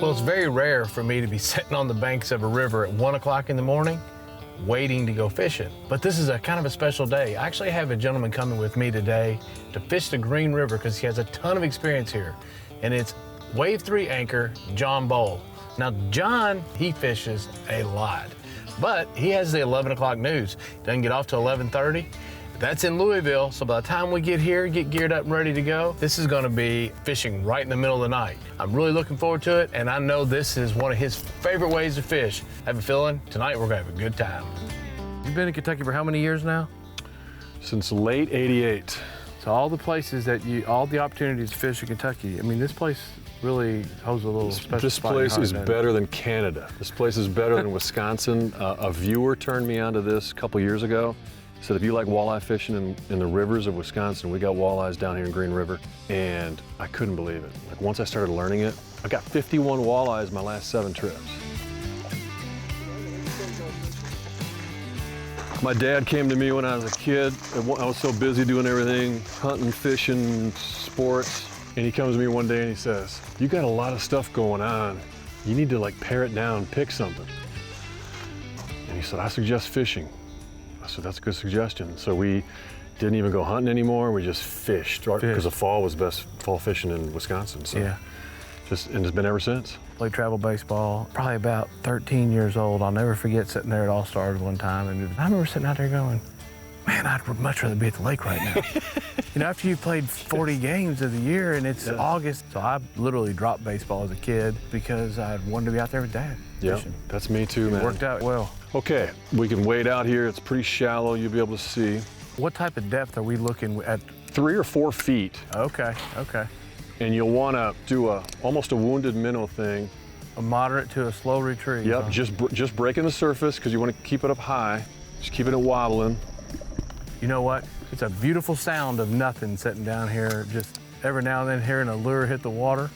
Well, it's very rare for me to be sitting on the banks of a river at 1 o'clock in the morning waiting to go fishing. But this is a kind of a special day. I actually have a gentleman coming with me today to fish the Green River because he has a ton of experience here. And it's Wave 3 anchor, John Boel. Now, John, he fishes a lot, but he has the 11 o'clock news. Doesn't get off till 11:30. That's in Louisville, so by the time we get here, get geared up and ready to go, this is gonna be fishing right in the middle of the night. I'm really looking forward to it, and I know this is one of his favorite ways to fish. I have a feeling tonight we're gonna have a good time. You've been in Kentucky for how many years now? Since late '88. So all the places that all the opportunities to fish in Kentucky, I mean, this place really holds a little special This spot place in is your heart, doesn't it? better than Canada. This place is better than Wisconsin. A viewer turned me onto this a couple years ago. Said, if you like walleye fishing in the rivers of Wisconsin, we got walleyes down here in Green River, and I couldn't believe it. Like, once I started learning it, I got 51 walleyes my last 7 trips. My dad came to me when I was a kid. I was so busy doing everything, hunting, fishing, sports, and he comes to me one day and he says, you got a lot of stuff going on. You need to like pare it down, pick something. And he said, I suggest fishing. I said, that's a good suggestion. So we didn't even go hunting anymore. We just fished, because the fall was best fall fishing in Wisconsin. So Yeah. and it's been ever since. Played travel baseball, probably about 13 years old. I'll never forget sitting there at All Stars one time, and I remember sitting out there going, man, I'd much rather be at the lake right now. You know, after you played 40 games of the year and it's August, so I literally dropped baseball as a kid because I wanted to be out there with Dad fishing. That's me too, man. It worked out well. Okay, we can wade out here. It's pretty shallow. You'll be able to see. What type of depth are we looking at? 3 or 4 feet. Okay, okay. And you'll want to do almost a wounded minnow thing. A moderate to a slow retrieve. Yep, Huh? just breaking the surface because you want to keep it up high. Just keeping it wobbling. You know what? It's a beautiful sound of nothing sitting down here, just every now and then hearing a lure hit the water.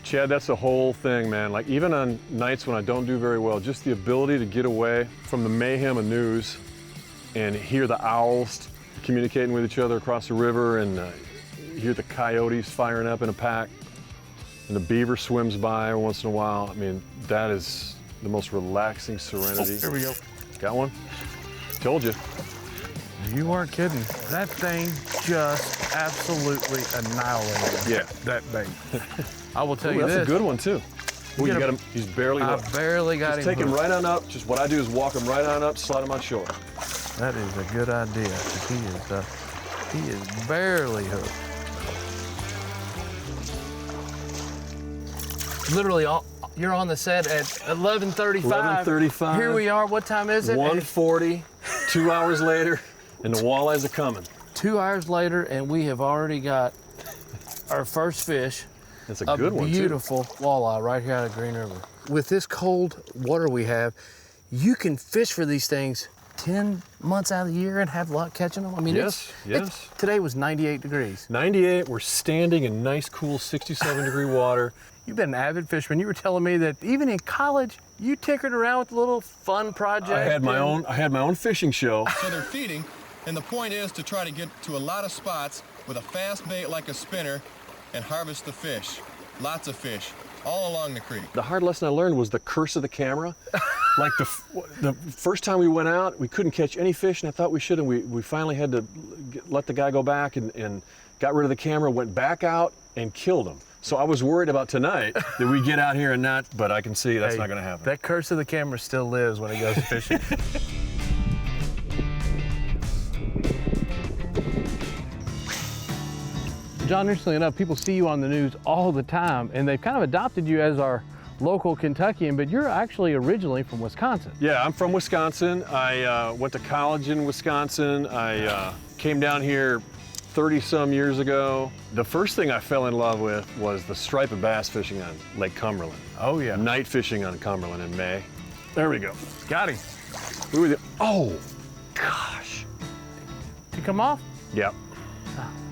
Chad, that's the whole thing, man. Like, even on nights when I don't do very well, just the ability to get away from the mayhem of news and hear the owls communicating with each other across the river, and hear the coyotes firing up in a pack, and the beaver swims by every once in a while. I mean, that is the most relaxing serenity. Here we go. Got one? Told you. You weren't kidding. That thing just absolutely annihilated that bait. I will tell you that's this. a good one too. Ooh, you got him. He's barely I hooked. barely got Just him. take him hooked. right on up. Just what I do is walk him right on up, slide him on shore. That is a good idea, 'cause he is barely hooked. Literally, you're on the set at 11:35. 11:35. Here we are. What time is it? 1:40. 2 hours later, and the walleyes are coming. 2 hours later, and we have already got our first fish. That's a good one, too. Beautiful walleye right here out of Green River. With this cold water we have, you can fish for these things 10 months out of the year and have luck catching them. I mean, Yes. Today was 98 degrees. 98, we're standing in nice, cool 67-degree water. You've been an avid fisherman. You were telling me that even in college, you tinkered around with a little fun project. I had my own fishing show. So they're feeding, and the point is to try to get to a lot of spots with a fast bait like a spinner and harvest the fish. Lots of fish, all along the creek. The hard lesson I learned was the curse of the camera. Like the first time we went out, we couldn't catch any fish, and I thought we should, and we finally had to let the guy go back and got rid of the camera, went back out and killed him. So I was worried about tonight that we get out here and not, but I can see that's not gonna happen. That curse of the camera still lives when it goes fishing. John, interestingly enough, people see you on the news all the time, and they've kind of adopted you as our local Kentuckian, but you're actually originally from Wisconsin. Yeah, I'm from Wisconsin. I went to college in Wisconsin. I came down here 30-some years ago. The first thing I fell in love with was the striped bass fishing on Lake Cumberland. Oh, yeah. Night fishing on Cumberland in May. There we go. Got him. Oh, gosh. Did he come off? Yep.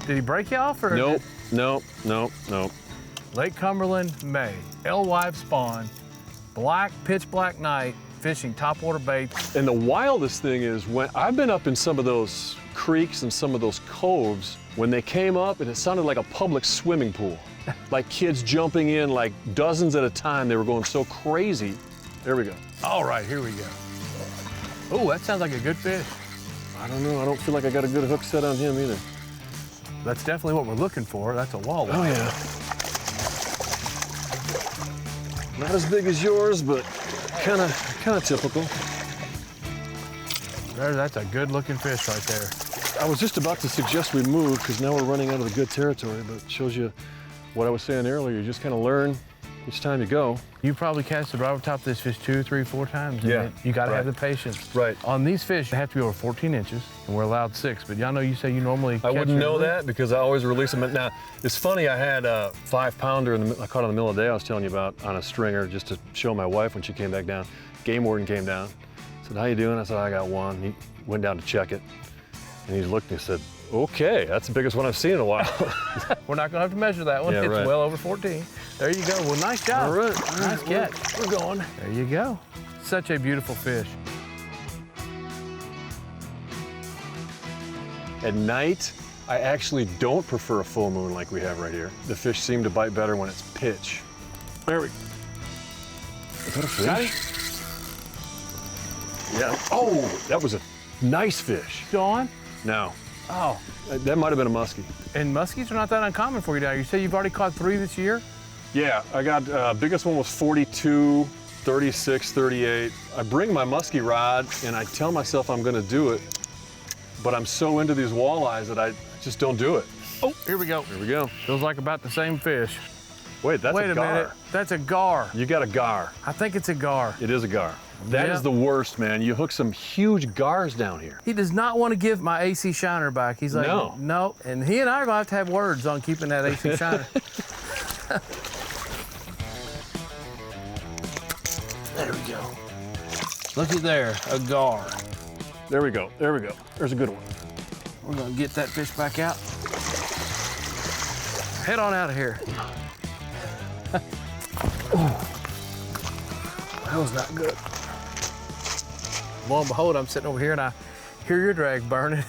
Did he break you off? Or Nope. Lake Cumberland, May. Alewife spawn, pitch black night, fishing topwater baits. And the wildest thing is when I've been up in some of those creeks and some of those coves, when they came up and it sounded like a public swimming pool. Like kids jumping in like dozens at a time. They were going so crazy. There we go. All right, here we go. Oh, that sounds like a good fish. I don't know. I don't feel like I got a good hook set on him either. That's definitely what we're looking for. That's a walleye. Oh, yeah. Not as big as yours, but kind of typical. That's a good looking fish right there. I was just about to suggest we move because now we're running out of the good territory, but it shows you what I was saying earlier. You just kind of learn each time you go. You probably cast it right over top of this fish 2, 3, 4 times. And Yeah, you got to right. have the patience. Right. On these fish, they have to be over 14 inches, and we're allowed 6. But y'all know you say you normally I catch wouldn't your know limit. that because I always release them. Now, it's funny, I had a 5-pounder I caught in the middle of the day I was telling you about on a stringer just to show my wife when she came back down. Game warden came down, said, "How you doing?" I said, "I got one." He went down to check it, and he looked and he said, "Okay, that's the biggest one I've seen in a while." We're not going to have to measure that one. Yeah, It's right. well over 14. There you go. Well, nice job. All right. Nice catch. We're going. There you go. Such a beautiful fish. At night, I actually don't prefer a full moon like we have right here. The fish seem to bite better when it's pitch. There we go. Is that a fish? Got it? Yeah. Oh, that was a nice fish. Dawn? No, Oh, that might have been a muskie. and muskies are not that uncommon for you down here. You say you've already caught 3 this year? Yeah, I got, biggest one was 42, 36, 38. I bring my muskie rod and I tell myself I'm gonna do it, but I'm so into these walleyes that I just don't do it. Oh, here we go. Here we go. Feels like about the same fish. Wait, that's Wait a a gar. minute. That's a gar. You got a gar. I think it's a gar. It is a gar. That is Yeah. the worst, man. You hook some huge gars down here. He does not want to give my AC shiner back. He's like, No. no. And he and I are going to have words on keeping that AC shiner. There we go. Look at there, a gar. There we go. There we go. There's a good one. We're going to get that fish back out. Head on out of here. That was not good. Lo and behold, I'm sitting over here and I hear your drag burning,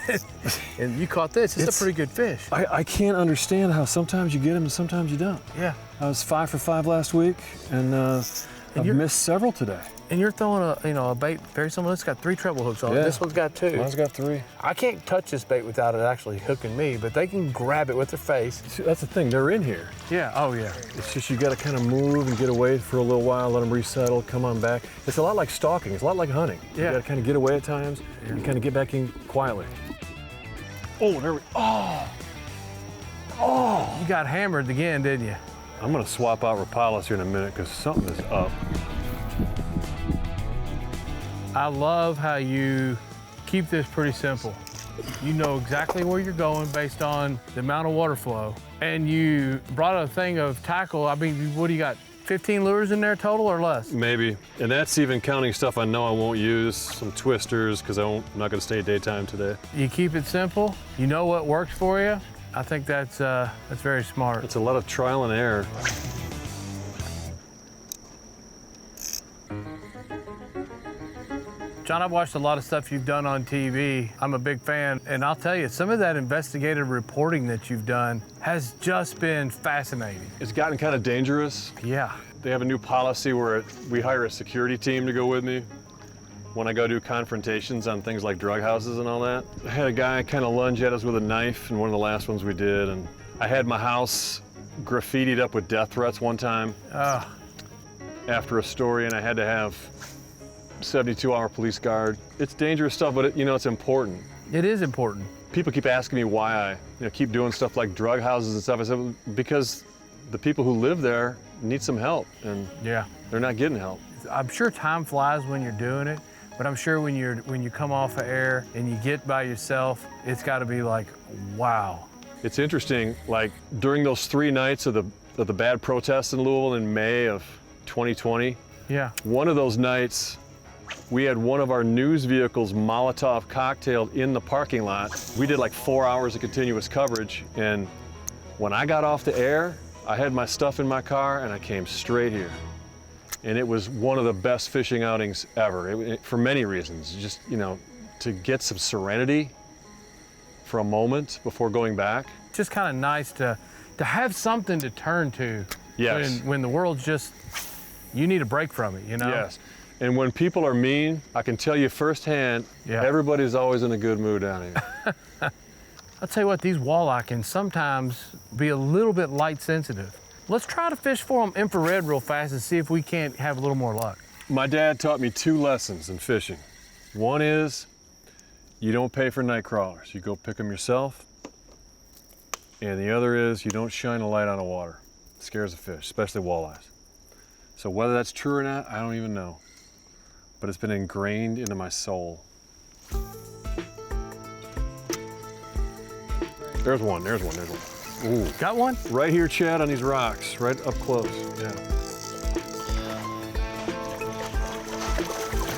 and you caught this. It's a pretty good fish. I can't understand how sometimes you get them and sometimes you don't. Yeah. I was 5 for 5 last week, and I've you're- missed several today. And you're throwing a bait very similar. It's got 3 treble hooks on it. Yeah. This one's got 2. Mine's got 3. I can't touch this bait without it actually hooking me, but they can grab it with their face. See, that's the thing. They're in here. Yeah. Oh yeah. It's just you got to kind of move and get away for a little while, let them resettle, come on back. It's a lot like stalking. It's a lot like hunting. Yeah. You got to kind of get away at times and kind of get back in quietly. Oh, there we. Oh, You got hammered again, didn't you? I'm gonna swap out Rapalas here in a minute because something is up. I love how you keep this pretty simple. You know exactly where you're going based on the amount of water flow. And you brought a thing of tackle. I mean, what do you got? 15 lures in there total or less? Maybe, and that's even counting stuff I know I won't use. Some twisters because I'm not gonna stay daytime today. You keep it simple. You know what works for you. I think that's very smart. It's a lot of trial and error. John, I've watched a lot of stuff you've done on TV. I'm a big fan, and I'll tell you, some of that investigative reporting that you've done has just been fascinating. It's gotten kind of dangerous. Yeah. They have a new policy where we hire a security team to go with me when I go do confrontations on things like drug houses and all that. I had a guy kind of lunge at us with a knife in one of the last ones we did, and I had my house graffitied up with death threats one time after a story, and I had to have 72-hour police guard. It's dangerous stuff, but it's important. It is important. People keep asking me why I keep doing stuff like drug houses and stuff. I said, because the people who live there need some help, and Yeah. they're not getting help. I'm sure time flies when you're doing it, but I'm sure when you come off of air and you get by yourself, it's got to be like, wow. It's interesting, like during those 3 nights of the bad protests in Louisville in May of 2020, Yeah. one of those nights, we had one of our news vehicles Molotov cocktailed in the parking lot. We did like 4 hours of continuous coverage, and when I got off the air, I had my stuff in my car and I came straight here. And it was one of the best fishing outings ever, for many reasons. Just, to get some serenity for a moment before going back. Just kind of nice to To have something to turn to Yes. when the world's just, you need a break from it, you know? Yes. And when people are mean, I can tell you firsthand, Yeah. everybody's always in a good mood down here. I'll tell you what, these walleye can sometimes be a little bit light sensitive. Let's try to fish for them infrared real fast and see if we can't have a little more luck. My dad taught me 2 lessons in fishing. One is, you don't pay for night crawlers. You go pick them yourself. And the other is, you don't shine a light on the water. It scares the fish, especially walleyes. So whether that's true or not, I don't even know. But it's been ingrained into my soul. There's one, there's one, there's one. Ooh. Got one? Right here, Chad, on these rocks, right up close. Yeah.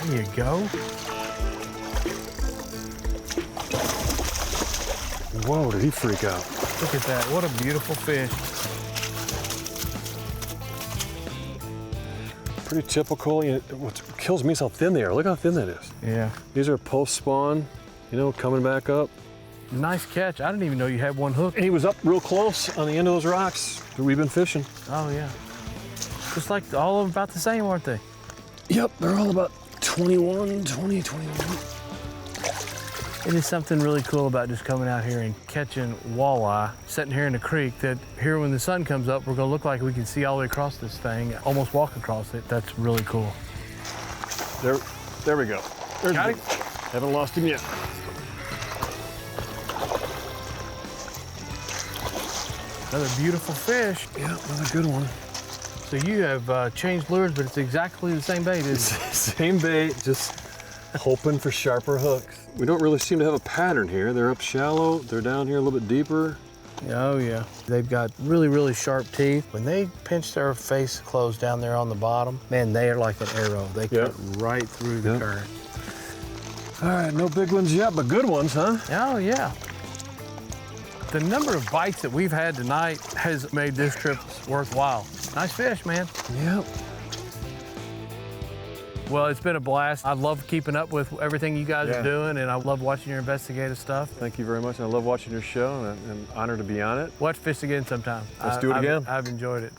There you go. Whoa, did he freak out? Look at that, what a beautiful fish. Pretty typical. You know, what kills me is how thin they are. Look how thin that is. Yeah. These are post-spawn, you know, coming back up. Nice catch. I didn't even know you had one hook. And he was up real close on the end of those rocks that we've been fishing. Oh, yeah. Just like all of them about the same, aren't they? Yep, they're all about 21. It is something really cool about just coming out here and catching walleye, sitting here in the creek, that here when the sun comes up, we're gonna look like we can see all the way across this thing, almost walk across it. That's really cool. There we go. There's Got him. it? Haven't lost him yet. Another beautiful fish. Yeah, another good one. So you have changed lures, but it's exactly the same bait, isn't it? Same bait, just hoping for sharper hooks. We don't really seem to have a pattern here. They're up shallow, they're down here a little bit deeper. Oh, yeah. They've got really, really sharp teeth. When they pinch their face closed down there on the bottom, man, they are like an arrow. They cut right through the current. All right, no big ones yet, but good ones, huh? Oh, yeah. The number of bites that we've had tonight has made this trip worthwhile. Nice fish, man. Yep. Well, it's been a blast. I love keeping up with everything you guys are doing, and I love watching your investigative stuff. Thank you very much. I love watching your show, and I'm honored to be on it. Watch fish again sometime. Let's do it again. I've enjoyed it.